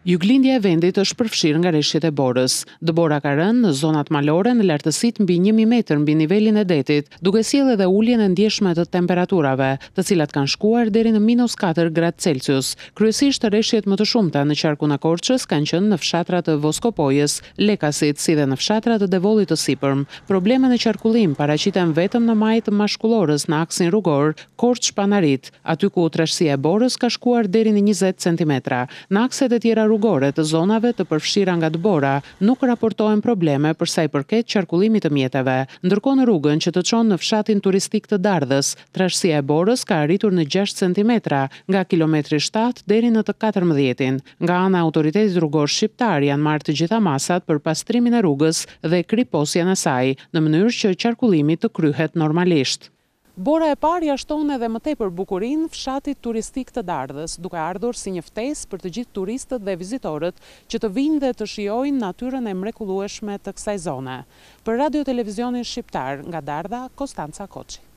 Juglindja e vendit është përfshirë nga reshjet e borës. Dëbora ka rënë në zonat malore në lartësitë mbi 1000 metër mbi nivelin e detit, duke sjellë edhe uljen e ndjeshme të temperaturave, të cilat kanë shkuar deri në -4 gradë Celsius. Kryesisht reshjet më të shumta në qarkun e Korçës kanë qenë në fshatrat të Voskopojës, Lekasit, si dhe në fshatrat të Devollit të Sipërm. Probleme në qarkullim paraqiten vetëm në majtë mashkullorës në aksin rrugor Korçë-Panarit, aty ku trashësia e borës ka shkuar deri në 20 cm. Në akset e tjera rrugore të zonave të përfshira nga dëbora nuk raportohen probleme për sa i përket qarkullimit të mjeteve. Ndërkohë në rrugën që të çon në fshatin turistik të Dardhës, trashësia e borës ka arritur në 6 cm nga kilometri 7 deri në të 14. Nga ana e autoritetit rrugor shqiptar janë marrë të gjitha masat për pastrimin e rrugës dhe kriposjen e saj, në mënyrë që qarkullimi të kryhet normalisht. Bora e parë jashton edhe më tepër bukurinë fshatit turistik të Dardhës, duke ardhur si një ftesë për të gjithë turistët dhe vizitorët që të vinë dhe të shijojnë natyrën e mrekullueshme të kësaj zone. Për Radio Televizionin Shqiptar, nga Dardha, Konstanca Koçi.